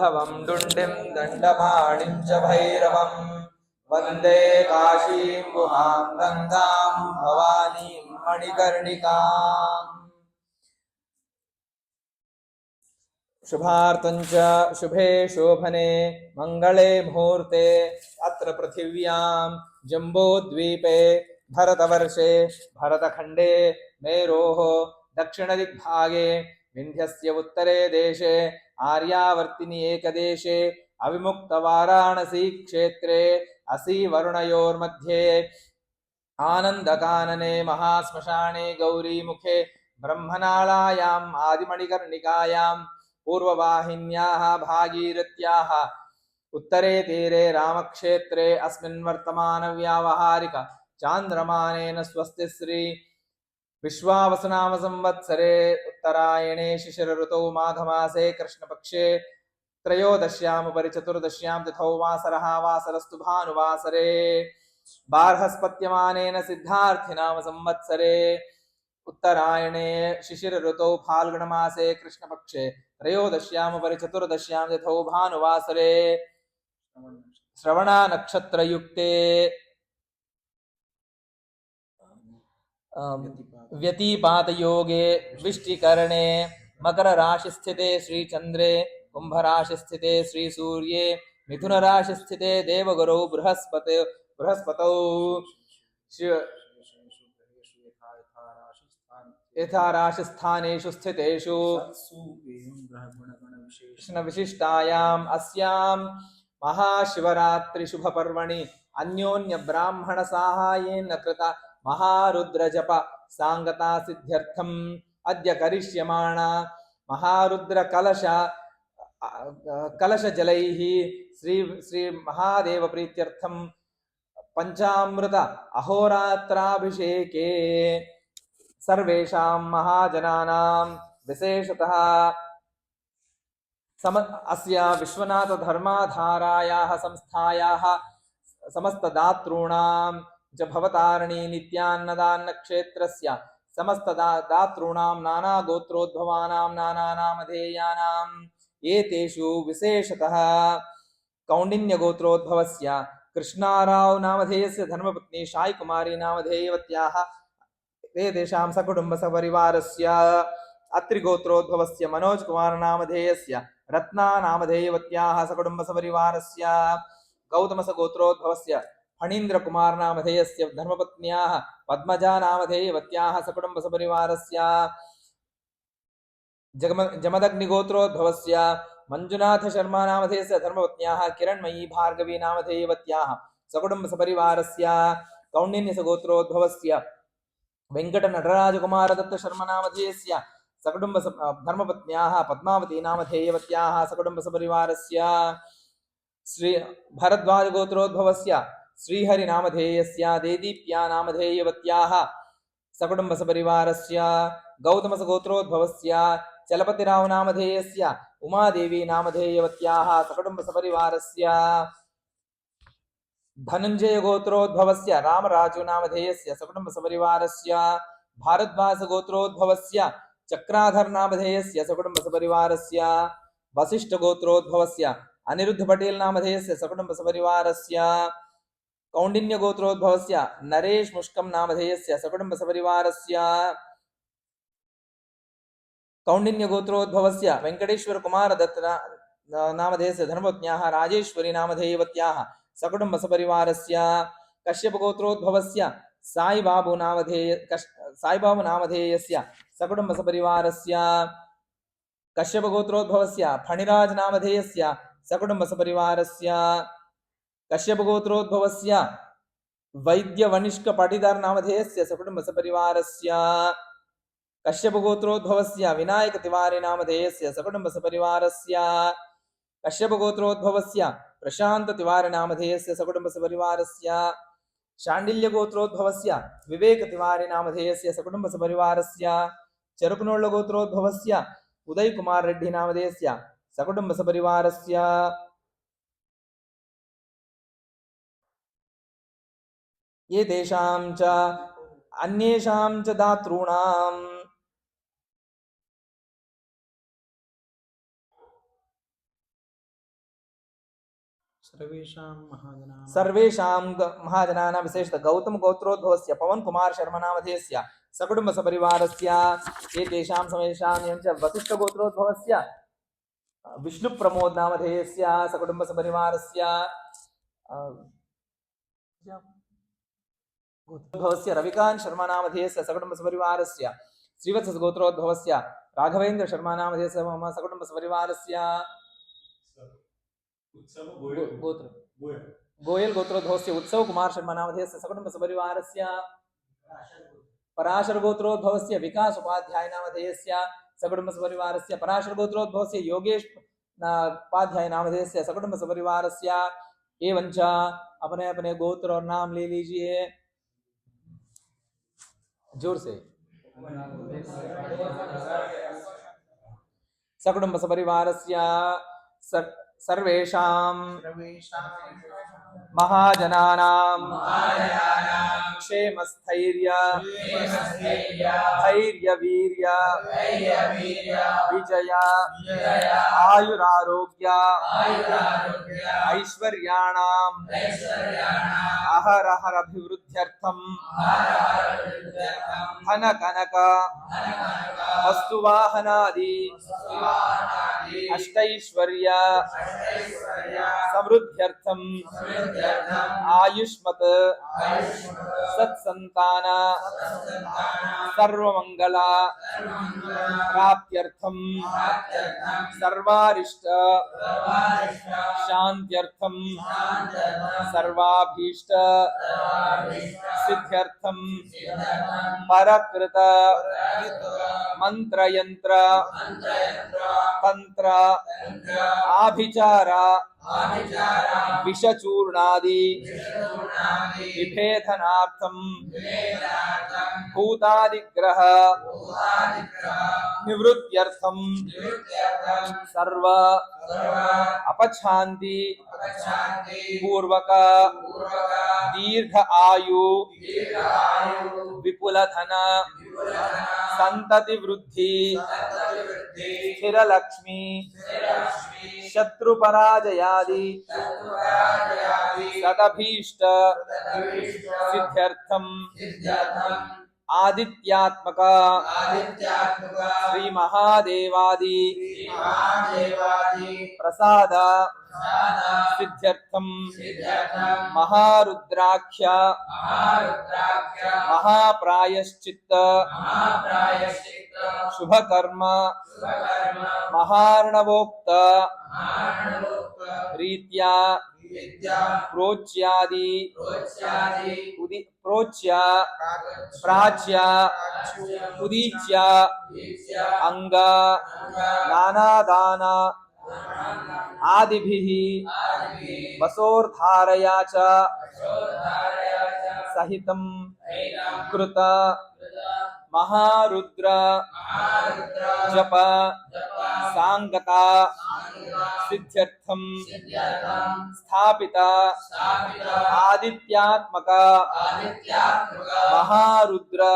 भवं डुण्डिं दण्डपाणिं च भैरवं वन्दे काशीं गुहां गङ्गां भवानीं मणिकर्णिकाम्। शुभार्तञ्च शुभे शोभने मङ्गले मुहूर्ते अत्र पृथिव्यां जम्बूद्वीपे भरतवर्षे भरतखण्डे मेरोः दक्षिणदिग्भागे विन्ध्यस्य उत्तरे देशे आर्यावर्तिनि एकदेशे अविमुक्तवाराणसी क्षेत्रे असि वरुणयोर्मध्ये आनन्दकानने महाश्मशाने गौरीमुखे ब्रह्मनालायाम् आदिमणिकर्णिकायां पूर्ववाहिन्याः भागीरथ्याः उत्तरे तीरे रामक्षेत्रे अस्मिन् वर्तमानव्यावहारिक चान्द्रमानेन स्वस्ति श्री विश्वावसुनाम संवत्सरे उत्तरायणे शिशिर ऋतौ माघमासे कृष्णपक्षे त्रयोदश्यामुपरि चतुर्दश्यां तिथौ वासरः वासरस्तु भानुवासरे बार्हस्पत्यमानेन सिद्धार्थिनाम संवत्सरे उत्तरायणे शिशिर ऋतौ फाल्गुणमासे कृष्णपक्षे त्रयोदश्यामुपरि चतुर्दश्यां तिथौ भानुवासरे श्रवणा नक्षत्रयुक्ते व्यतिपातयोगे विष्टिकरणे मकर राशि स्थिते श्रीचंद्रे कुंभ राशि स्थिते श्रीसूर्ये मिथुन राशि स्थिते देवगुरौ बृहस्पतौ यथा राशिस्थानेषु स्थितेषु विशिष्टायाम् अस्यां महाशिवरात्रि शुभ पर्वणि अन्योन्य ब्राह्मण साहाय्येन कृत महारुद्र जप सांगता सिद्ध्यर्थम अद्य करिष्यमाणा महारुद्र कलश जलैः श्री महादेव प्रीत्यर्थम पंचामृत अहोरात्राभिषेके सर्वेषां महाजनानां विशेषतः अस्य विश्वनाथ धर्माधारायाः संस्थायाः समस्तदातॄणां च भवतारिणी नित्यान्नदान क्षेत्रस्य समस्तदातॄणां नानागोत्रोद्भवानां नानानामधेयानाम् एतेषु विशेषतः कौण्डिन्यगोत्रोद्भवस्य कृष्णाराव नामधेयस्य धर्मपत्नी शायी कुमारी नामधेयवत्याः तेषां सकुटुम्ब सपरिवारस्य अत्रिगोत्रोद्भवस्य मनोज कुमार नामधेयस्य रत्ना नामधेयवत्याः सकुटुम्ब सपरिवारस्य गौतम गोत्रोद्भवस्य फणीन्द्र कुमार नामधेयस्य धर्मपत्न्याः पद्मजा नामधेयवत्याः सकुटुम्ब सपरिवारस्य जमदग्निगोत्रोद्भवस्य मंजुनाथ शर्मा नामधेयस्य धर्मपत्न्याः किरणमयी भार्गवी नामधेयवत्याः सकुटुम्ब सपरिवारस्य कौण्डिन्य गोत्रोद्भवस्य वेंकट नटराज कुमार दत्त शर्मा नामधेयस्य सकुटुम्ब धर्मपत्न्याः पद्मावती नामधेयवत्याः सकुटुम्ब सपरिवारस्य श्री भरद्वाज गोत्रोद्भवस्य श्रीहरि नामधेयस्य देदीप्या नामधेयवत्याः सकुटुम्ब सपरिवारस्य गौतम गोत्रोद्भवस्य चलपतिराव नामधेयस्य उमादेवी नामधेयवत्याः सकुटुम्ब सपरिवारस्य धनंजय गोत्रोद्भवस्य रामराजु नामधेयस्य सकुटुम्ब सपरिवारस्य भारद्वाज गोत्रोद्भवस्य चक्राधर नामधेयस्य सकुटुम्ब सपरिवारस्य वसिष्ठ गोत्रोद्भवस्य अनिरुद्ध पटेल नामधेयस्य सकुटुम्ब सपरिवारस्य कौंडिन्य गोत्रोद्भवस्य नरेश मुष्कम नामधेयस्य सकुटुम्ब सपरिवारस्य कौंडिन्य गोत्रोद्भवस्य वेंकटेश्वर कुमार दत्त नामधेयस्य धर्मपत्न्याः राजेश्वरी नामधेयवत्याः सकुटुम्ब सपरिवारस्य कश्यप गोत्रोद्भवस्य साईबाबू नामधेयस्य सकुटुम्ब सपरिवारस्य कश्यप गोत्रोद्भवस्य फणिराज नामधेयस्य सकुटुम्ब सपरिवारस्य कश्यप गोत्रोद्भवस्य वैद्य वनिष्क पाटीदार नामधेयस्य सकुटुम्ब सपरिवारस्य कश्यप गोत्रोद्भवस्य विनायक तिवारी नामधेयस्य सकुटुम्ब सपरिवारस्य कश्यप गोत्रोद्भवस्य प्रशांत तिवारी नामधेयस्य सकुटुम्ब सपरिवारस्य शांडिल्य गोत्रोद्भवस्य विवेक तिवारी नामधेयस्य सकुटुम्ब सपरिवारस्य चरुकनोळ गोत्रोद्भवस्य उदय कुमार रेड्डी नामधेयस्य सकुटुम्ब सपरिवारस्य ये तेषां च अन्येषां च दातॄणां महाजनानां विशेषतः गौतम गोत्रोद्भवस्य पवन कुमार शर्मा नामधेयस्य सकुटुम्ब सपरिवारस्य एतेषां समेषां एवं च वसिष्ठ गोत्रोद्भवस्य विष्णु प्रमोद नामधेयस्य सकुटुम्ब सपरिवारस्य गोत्रोद्भवस्य रविकांत शर्मा नामधेयस्य सकुटुम्ब सपरिवारस्य श्रीवत्स गोत्रोद्भवस्य राघवेंद्र शर्मा नामधेयस्य मम सकुटुम्ब सपरिवारस्य गोयल गोत्रोद्भवस्य उत्सव कुमार शर्मा नामधेयस्य सकुटुम्ब सपरिवारस्य पराशर गोत्रोद्भवस्य विकास उपाध्याय नामधेयस्य सकुटुम्ब सपरिवारस्य पराशर गोत्रोद्भवस्य योगेश उपाध्याय नामधेयस्य सकुटुम्ब सपरिवारस्य एवं च अपने अपने गोत्र और नाम ले लीजिए जोर से। सकुटुम्ब सपरिवारस्य सर्वेषां महाजनानां क्षेमस्थैर्य धैर्यवीर्य विजय आयुरारोग्य ऐश्वर्याणां अहरहर अभिवृद्ध्यर्थं धन कनक वस्तुवाहनादि अष्टैश्वर्य समृद्ध्यर्थं आयुष्मत सत्संतान सर्वमंगल प्राप्त्यर्थं सर्वारिष्ट शांत्यर्थं सर्वाभीष्ट सिद्ध्यर्थं परकृत मंत्र यंत्र तंत्र आभिचार विषचूर्णादि विभेदनार्थं भूतादिग्रह निवृत्त्यर्थं सर्व अपशांति पूर्वक दीर्घ आयु विपुल धन संतति वृद्धि स्थिर लक्ष्मी शत्रु पराजयादि सदभीष्ट सिद्ध्यर्थं आदित्यात्मक श्री महादेवादि प्रसाद सिद्ध्यर्थं महारुद्राक्ष महाप्रायश्चित्त शुभकर्म महार्णवोक्त रीत्या प्रोच्यादि प्रोच्य प्राच्य उदीच्य अंग नानादान आदिभिः वसोर्धारया च सहितं कृत महारुद्र जप सांगता सिद्ध्यर्थं स्थापित आदित्यात्मक महारुद्र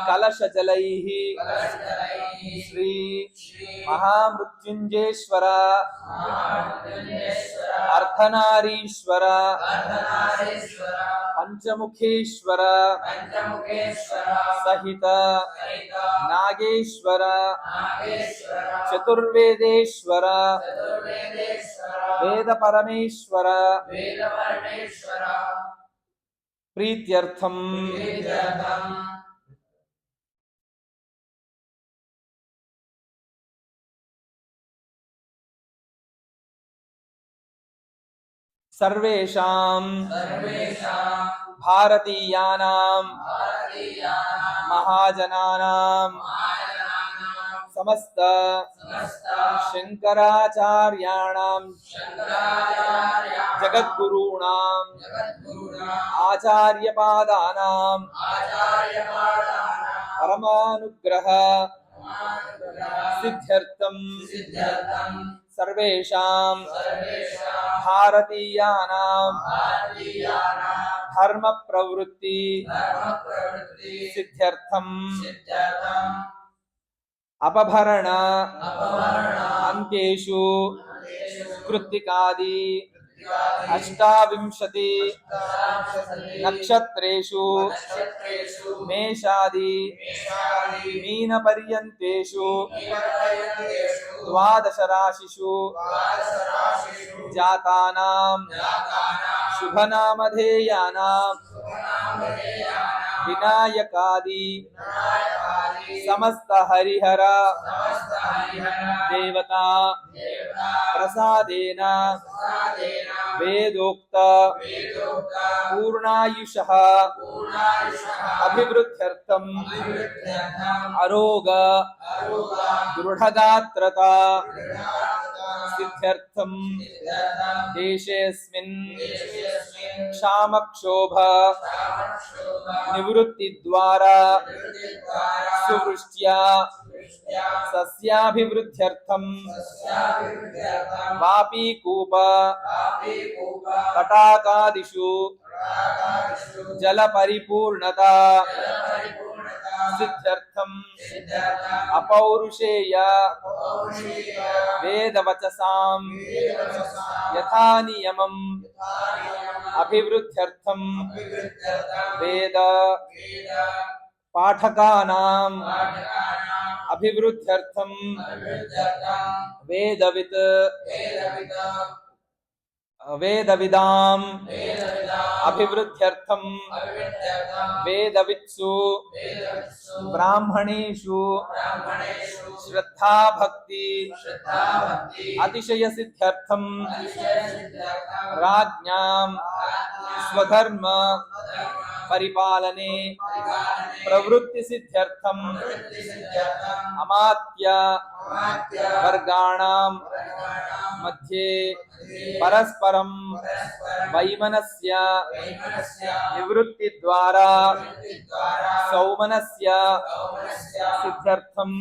कलश जलैः श्री महामृत्युंजयेश्वर अर्धनारीश्वर पंचमुखेश्वर सहित नागेश्वर चतुर्वेदेश्वर वेद परमेश्वर प्रीत्यर्थं सर्वेषां भारतीयानां महाजनानां समस्त शंकराचार्याणां जगद्गुरूणां आचार्यपादानां परमानुग्रह सिद्ध्यर्थं सर्वेषां भारतीयानां धर्म प्रवृत्ति सिद्ध्यर्थं अपभरण अंत्येषु कृत्तिकादि अष्टाविंशति नक्षत्रेषु मेषादि मीनपर्यन्तेषु द्वादश राशिषु जातानां शुभनामधेयानां विनायकादि समस्त हरिहर देवता प्रसादेन वेदोक्त पूर्णायुषः अभिवृद्ध्यर्थम् अरोग दृढ़गात्रता सिद्ध्यर्थम् देशेऽस्मिन् क्षामक्षोभ निवृत्ति द्वारा सुवृष्ट्या सस्याभिवृद्ध्यर्थम् वापीकूप तटाकादिषु जलपरिपूर्णता सिद्ध्यर्थम् अपौरुषेय वेदवचसां यथा नियमम् अभिवृद्ध्यर्थम् वेद पाठकानां अभिवृद्ध्यर्थम् वेदविदां अभिवृद्ध्यर्थम् वेदवित्सु ब्राह्मणेषु श्रद्धा भक्ति अतिशय सिद्ध्यर्थम् राज्ञां स्वधर्म परिपालने प्रवृत्ति सिद्ध्यर्थम् अमात्य वर्गाणां मध्ये परस्परं वैमनस्य निवृत्ति द्वारा सौमनस्य सिद्ध्यर्थं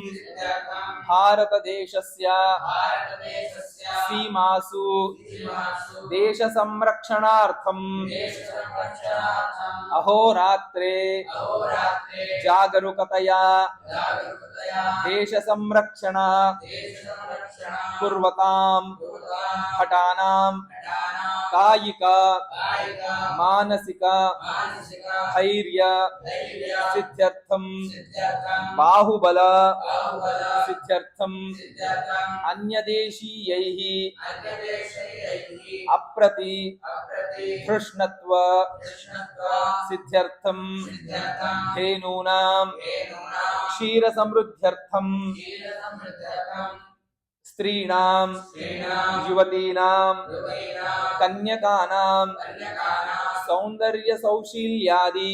भारत देशस्य सीमासु देश संरक्षणार्थं अहोरात्रे जागरूकतया देश संरक्षण कुर्वतां भटानां कायिक मानसिक धैर्य सिद्ध्यर्थं बाहुबल सिद्ध्यर्थं अन्यदेशीयैः अप्रति धृष्णत्व सिद्ध्यर्थं धेनूनां क्षीर समृद्ध्यर्थं स्त्रीणां युवतीनां कन्यकानां सौंदर्य सौशील्यादि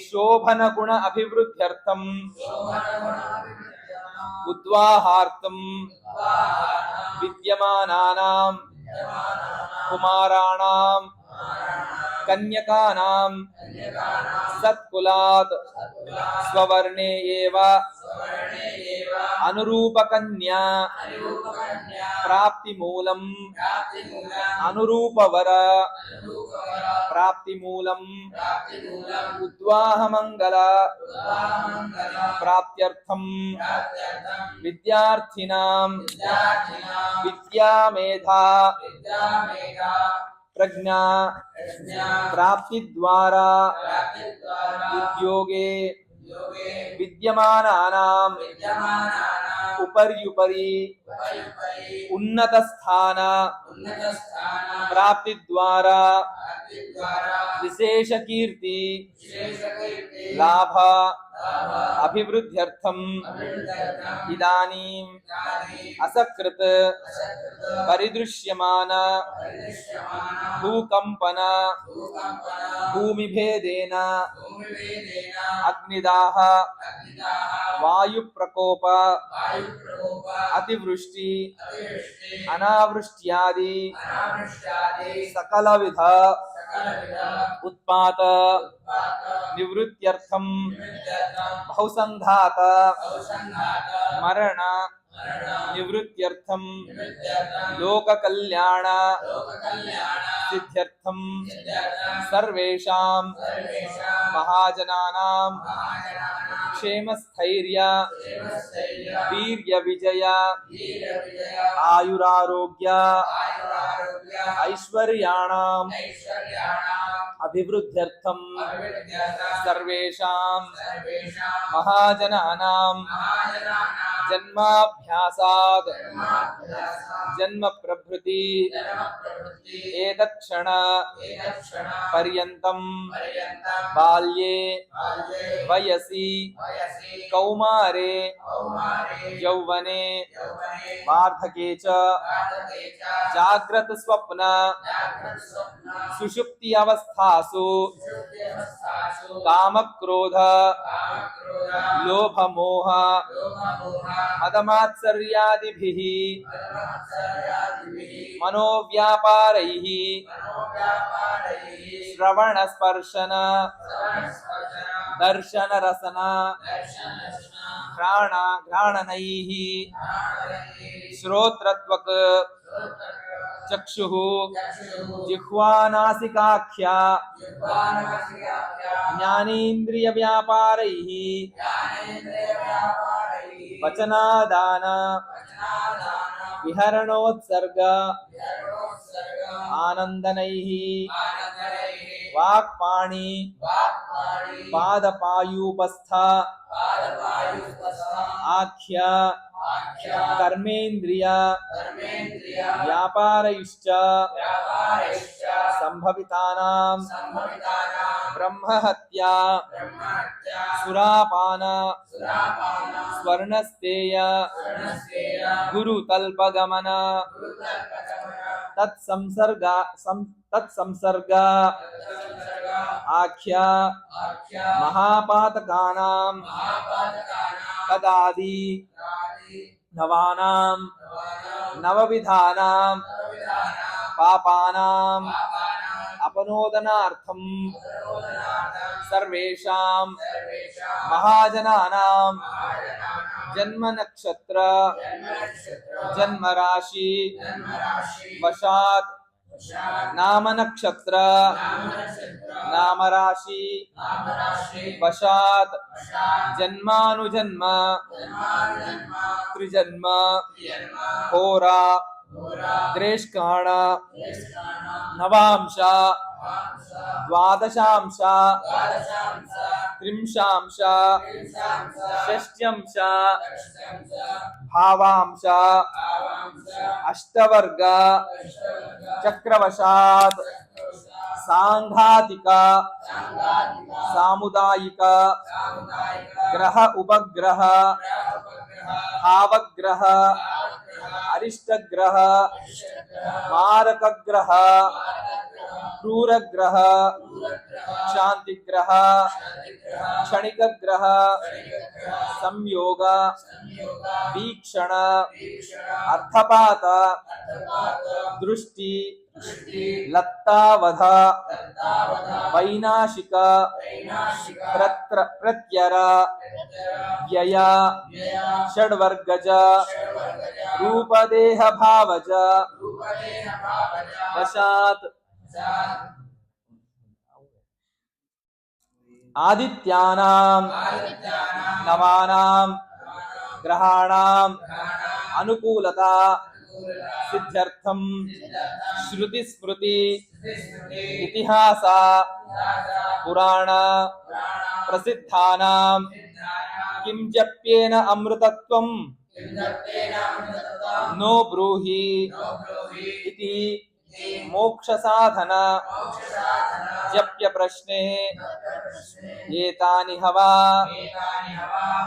शोभन गुण अभिवृद्ध्यर्थं उद्वाहार्थं विद्यमानानां कुमाराणां कन्यकानां सत्कुलात् स्ववर्णे एव अनुरूपकन्या प्राप्तिमूलम् अनुरूपवर प्राप्तिमूलम् उद्वाहमंगल प्राप्त्यर्थं विद्यार्थिनां विद्यामेधा प्रज्ञा प्राप्ति द्वारा उद्योगे विद्यमानानां उपर्युपरि उन्नत स्थान प्राप्ति द्वारा विशेष कीर्ति लाभ अभिवृद्ध्यर्थम् इदानीं असकृत परिदृश्यमान भूकंपन भूमिभेदेन अग्निदाह वायुप्रकोप अतिवृष्टि अनावृष्ट्यादि सकलविध उत्पात निवृत्त्यर्थं बहुसंघात मरण निवृत्त्यर्थम लोक कल्याण सिद्ध्यर्थम सर्वेषां महाजनानां क्षेम स्थैर्य वीर्य विजय आयुरारोग्य ऐश्वर्याणां अभिवृद्ध्यर्थम सर्वेषां महाजनानां जन्माभ्यासात् जन्म प्रभृति एतत्क्षण पर्यन्तं बाल्ये वयसि कौमारे यौवने वार्धके च जाग्रत स्वप्न सुषुप्ति अवस्थासु काम क्रोध लोभ मोह मदमात्सर्यादिभिः मनोव्यापारैः श्रवण स्पर्शन दर्शन रसन घ्राणनैः श्रोत्रत्वक चक्षुः जिह्वानासिकाख्या ज्ञानेन्द्रिय व्यापारैः वचनादान विहरणोत्सर्ग आनंदनैः वाक्पाणि पादपायूपस्थ आख्या कर्मेन्द्रिय व्यापारैश्च संभवितानां ब्रह्महत्या सुरापान स्वर्णस्तेय गुरुतल्पगमन तत्संसर्ग आख्या महापातकानां तदादि नवानां नवविधानां पापानां अपनोदनार्थं सर्वेषां महाजनानां जन्म नक्षत्र जन्म राशि वशात् नाम नक्षत्र नाम राशि वशात् जन्मानुजन्म त्रिजन्म होरा द्रेष्काण नवांश द्वादशांश त्रिंशांश षष्ट्यंश भावांश अष्टवर्ग चक्रवशात् सांघातिक सामुदायिक ग्रह उपग्रह भावग्रह अरिष्टग्रह मारकग्रह क्रूरग्रह शांतिग्रह क्षणिकग्रह संयोग वीक्षण अर्थपात दृष्टि लत्तावध वैनाशिक प्रत्यय व्यय षड्वर्गज रूपदेह भावज वशात् आदित्यानां नवानां ग्रहाणां अनुकूलता सिद्ध्यर्थम श्रुति स्मृति इतिहास पुराण प्रसिद्धानां किं जप्येन अमृतत्वं नो ब्रूहि इति मोक्ष साधन जप्य प्रश्ने एतानि हवा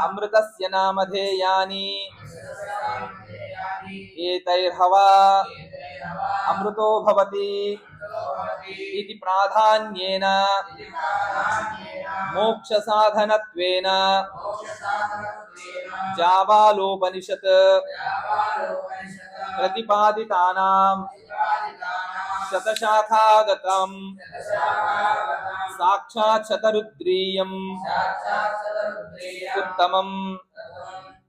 अमृतस्य नामधेयानि एतैर्हवा अमृतो भवति इति प्राधान्येन मोक्ष साधनत्वेन जाबालोपनिषत् प्रतिपादितानां शतशाखागतं साक्षात् शतरुद्रीयम् उत्तमं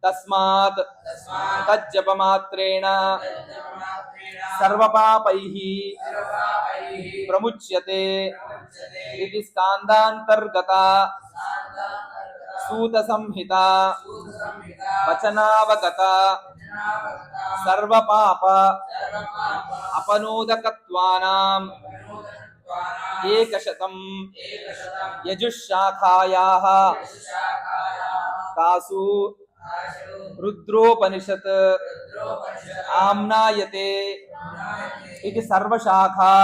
तस्मात् तज्जपमात्रेण सर्वपापैः प्रमुच्यते इति स्कान्दान्तर्गता सूतसंहिता वचनावगता सर्वपाप अपनोदकत्वानाम् एकशतं यजुःशाखायाः तासु रुद्रोपनिषत् आम्नायते इति सर्वशाखा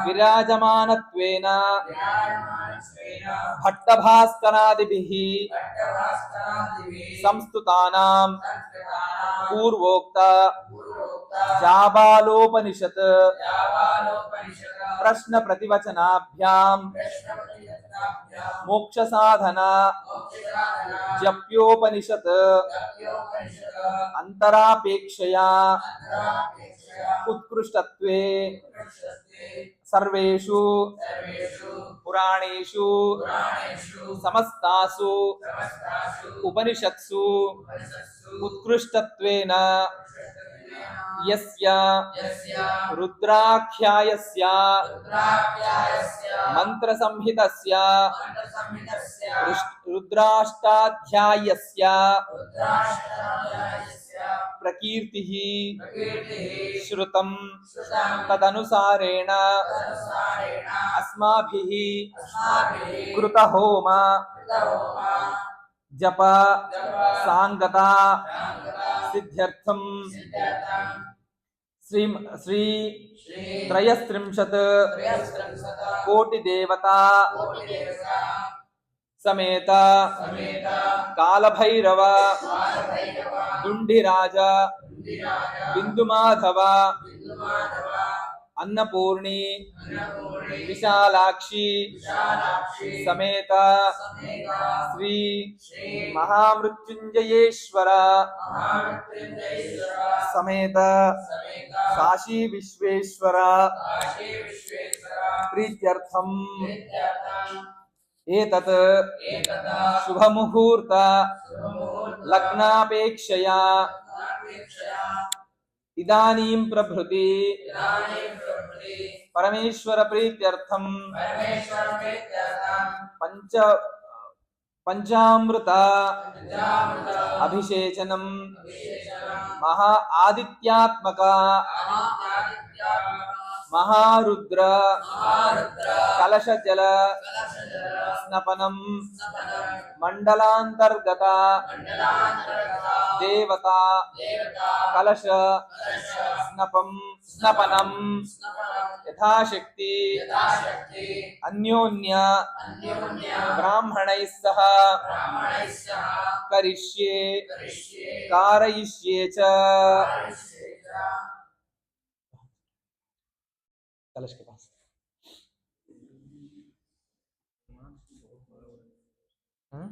विराजमानत्वेन भट्टभास्करादिभिः संस्तुतानां पूर्वोक्त जाबालोपनिषत् प्रश्न प्रतिवचनाभ्यां मोक्ष साधना जप्योपनिषत् अंतरापेक्षया उत्कृष्टत्वे सर्वेषु पुराणेषु समस्तासु उपनिषत्सु उत्कृष्टत्वेन यस्य रुद्राख्यायस्य मंत्रसंहितस्य रुद्राष्टाध्यायस्य प्रकीर्तिः श्रुतं तदनुसारेण अस्माभिः कृतहोम जप सांगता सिद्ध्यर्थं श्री त्रयस्त्रिंशत् कोटि देवता समेत कालभैरव दुंडिराज बिंदुमाधव अन्नपूर्णी विशालाक्षी समेत श्री महामृत्युंजयेश्वर समेत काशी विश्वेश्वर प्रीत्यर्थम एतत् शुभमुहूर्त लग्नापेक्षया इदानीं प्रभृति परमेश्वर प्रीत्यर्थम पंचामृत अभिषेचनम महा आदित्यात्मक महारुद्र कलश जल स्नपनम मंडलांतर्गत देवता कलश स्नपनम यथाशक्ति अन्योन्य ब्राह्मणैः सह करिष्ये कारयिष्ये च। कलश के पास हाँ?